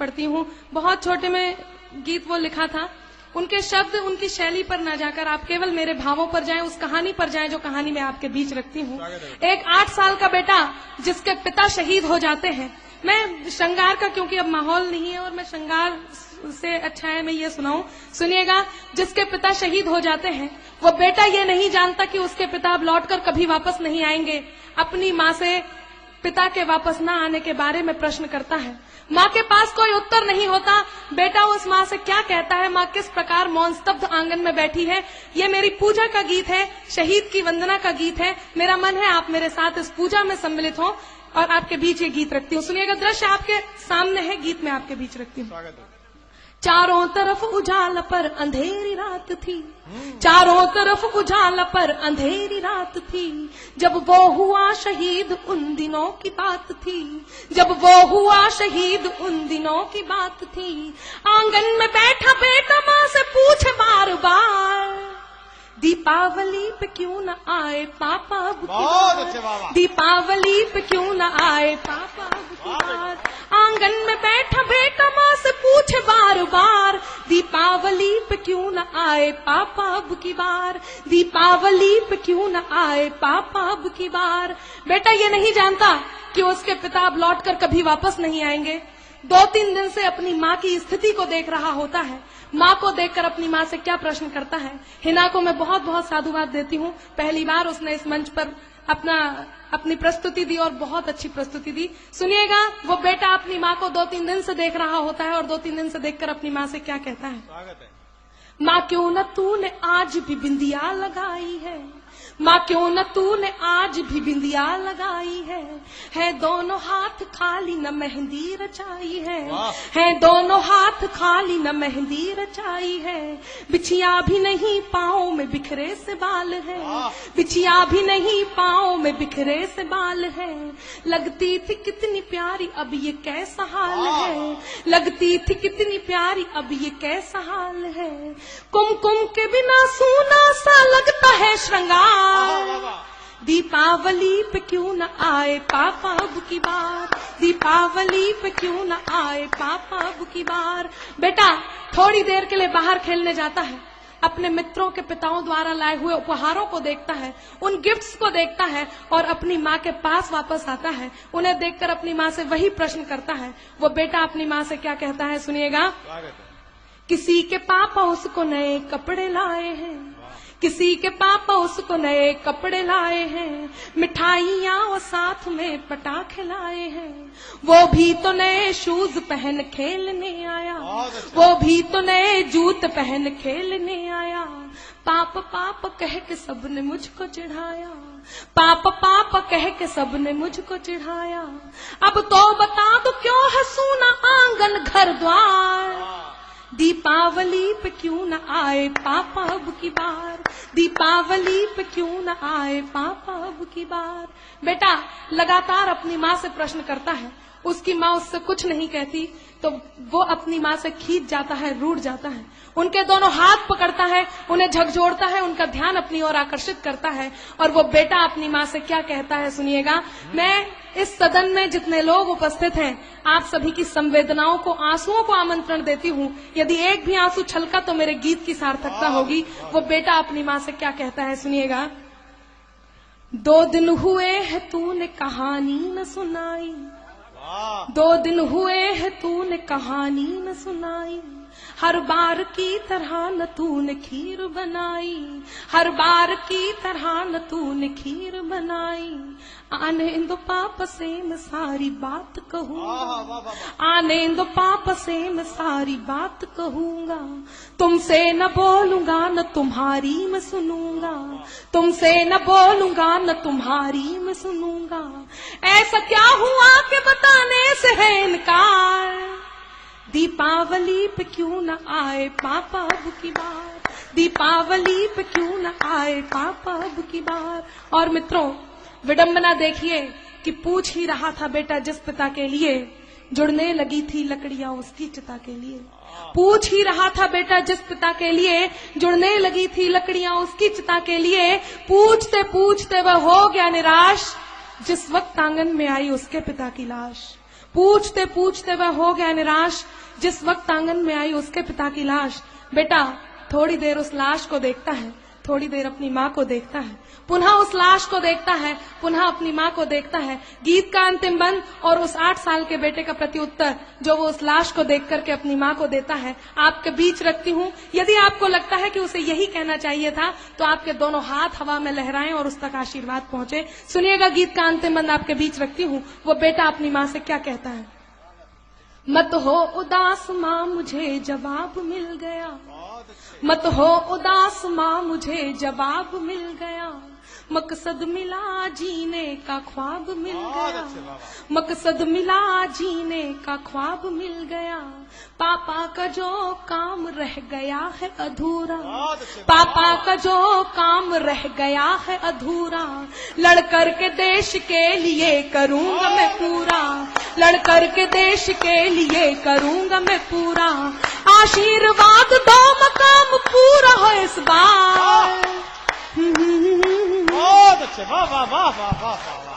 पढ़ती हूँ। बहुत छोटे में गीत वो लिखा था, उनके शब्द उनकी शैली पर न जाकर आप केवल मेरे भावों पर जाएं, उस कहानी पर जाएं जो कहानी मैं आपके बीच रखती हूँ। एक 8 साल का बेटा जिसके पिता शहीद हो जाते हैं। मैं श्रृंगार का, क्योंकि अब माहौल नहीं है और मैं श्रृंगार से अच्छा है मैं ये सुनाऊं, सुनिएगा। जिसके पिता शहीद हो जाते हैं, वो बेटा ये नहीं जानता कि उसके पिता अब लौटकर कभी वापस नहीं आएंगे। अपनी माँ से पिता के वापस न आने के बारे में प्रश्न करता है। माँ के पास कोई उत्तर नहीं होता। बेटा उस माँ से क्या कहता है, माँ किस प्रकार मौन स्तब्ध आंगन में बैठी है। ये मेरी पूजा का गीत है, शहीद की वंदना का गीत है। मेरा मन है आप मेरे साथ इस पूजा में सम्मिलित हो और आपके बीच ये गीत रखती हूँ। सुनिएगा, दृश्य आपके सामने है, गीत में आपके बीच रखती हूँ। चारों तरफ उजाला पर अंधेरी रात थी, चारों तरफ उजाला पर अंधेरी रात थी। जब वो हुआ शहीद उन दिनों की बात थी, जब वो हुआ शहीद उन दिनों की बात थी। आंगन में बैठा बेटा माँ से पूछे बार बार, दीपावली पे क्यों न आए पापा अब की बार, दीपावली पे क्यों न आए पापा अब की बार। आंगन में बैठा बेटा माँ से पूछे बार बार, दीपावली पे क्यों न आए पापा अब की बार, दीपावली पे क्यों न आए पापा अब की बार। बेटा ये नहीं जानता कि उसके पिता अब लौटकर कभी वापस नहीं आएंगे। 2-3 दिन से अपनी माँ की स्थिति को देख रहा होता है। माँ को देखकर अपनी माँ से क्या प्रश्न करता है। हिना को मैं बहुत बहुत साधुवाद देती हूँ। पहली बार उसने इस मंच पर अपनी प्रस्तुति दी और बहुत अच्छी प्रस्तुति दी। सुनिएगा, वो बेटा अपनी माँ को 2-3 दिन से देख रहा होता है और 2-3 दिन से देखकर अपनी माँ से क्या कहता है। स्वागत है। माँ क्यों न तूने आज भी बिंदिया लगाई है, माँ क्यों न तूने आज भी बिंदिया लगाई है दोनों हाथ खाली न मेहंदी रचाई है दोनों हाथ खाली न मेहंदी रचाई है। बिछिया भी नहीं पाँव में बिखरे से बाल है, बिछिया भी नहीं पाँव में बिखरे से बाल है। लगती थी कितनी प्यारी अब ये कैसा हाल है, लगती थी कितनी प्यारी अब ये कैसा हाल है। कुमकुम के बिना सूना सा लगता है श्रृंगार, दीपावली पे क्यों न आए पापा अब की बार, दीपावली पे क्यों न आए पापा अब की बार। बेटा थोड़ी देर के लिए बाहर खेलने जाता है, अपने मित्रों के पिताओं द्वारा लाए हुए उपहारों को देखता है, उन गिफ्ट्स को देखता है और अपनी माँ के पास वापस आता है। उन्हें देखकर अपनी माँ से वही प्रश्न करता है। वो बेटा अपनी माँ से क्या कहता है, सुनिएगा। किसी के पापा उसको नए कपड़े लाए हैं, किसी के पापा उसको नए कपड़े लाए हैं। मिठाइयाँ और साथ में पटाखे लाए हैं, वो भी तो नए शूज पहन खेलने आया, वो भी तो नए जूते पहन खेलने आया। पाप पाप कह के सबने मुझको चिढ़ाया, पाप पाप कह के सबने मुझको चिढ़ाया। अब तो बता दो क्यों है सूना आंगन घर द्वार, दीपावली पे क्यों न आए पापा अब की बार, दीपावली पे क्यों न आए पापा अब की बार। बेटा लगातार अपनी माँ से प्रश्न करता है। उसकी माँ उससे कुछ नहीं कहती तो वो अपनी माँ से खींच जाता है, रूठ जाता है। उनके दोनों हाथ पकड़ता है, उन्हें झकझोरता है, उनका ध्यान अपनी ओर आकर्षित करता है। और वो बेटा अपनी माँ से क्या कहता है, सुनिएगा। मैं इस सदन में जितने लोग उपस्थित हैं, आप सभी की संवेदनाओं को, आंसुओं को आमंत्रण देती हूँ। यदि एक भी आंसू छलका तो मेरे गीत की सार्थकता होगी। वो बेटा अपनी माँ से क्या कहता है, सुनिएगा। 2 दिन हुए है तूने कहानी न सुनाई, 2 दिन हुए है तूने कहानी न सुनाई। हर बार की तरह न तूने खीर बनाई, हर बार की तरह न तूने खीर बनाई। आने दो पापा से मैं सारी बात कहूँगा, आने दो पापा से मैं सारी बात कहूँगा। तुमसे न बोलूँगा न तुम्हारी मैं सुनूंगा, तुमसे न बोलूँगा न तुम्हारी मैं सुनूंगा। ऐसा क्या हुआ कि बताने से है इनकार, दीपावली पे क्यों न आए पापा अब की बार, दीपावली पे क्यों न आए पापा अब की बार। और मित्रों विडंबना देखिए कि पूछ ही रहा था बेटा जिस पिता के लिए, जुड़ने लगी थी लकड़ियां उसकी चिता के लिए। पूछ ही रहा था बेटा जिस पिता के लिए, जुड़ने लगी थी लकड़ियां उसकी चिता के लिए। पूछते पूछते वह हो गया निराश, जिस वक्त आंगन में आई उसके पिता की लाश। पूछते पूछते वह हो गया निराश। जिस वक्त आंगन में आई उसके पिता की लाश। बेटा थोड़ी देर उस लाश को देखता है, थोड़ी देर अपनी माँ को देखता है, पुनः उस लाश को देखता है, पुनः अपनी माँ को देखता है। गीत का अंतिम बंद और उस 8 साल के बेटे का प्रत्युत्तर जो वो उस लाश को देख करके अपनी माँ को देता है, आपके बीच रखती हूँ। यदि आपको लगता है कि उसे यही कहना चाहिए था तो आपके दोनों हाथ हवा में लहराएं और उस तक आशीर्वाद पहुंचे। सुनिएगा गीत का अंतिम बंद आपके बीच रखती हूँ। वो बेटा अपनी माँ से क्या कहता है। मत हो उदास माँ मुझे जवाब मिल गया, मत हो उदास माँ मुझे जवाब मिल गया, मकसद मिला जीने का ख्वाब मिल गया, मकसद मिला जीने का ख्वाब मिल गया। पापा का जो काम रह गया है अधूरा, पापा का जो काम रह गया है अधूरा, लड़कर के देश के लिए करूंगा मैं पूरा, लड़कर के देश के लिए करूंगा मैं पूरा। आशीर्वाद दो मकाम पूरा हो इस बार। बहुत अच्छे, वाह वाह वाह वाह वाह वाह।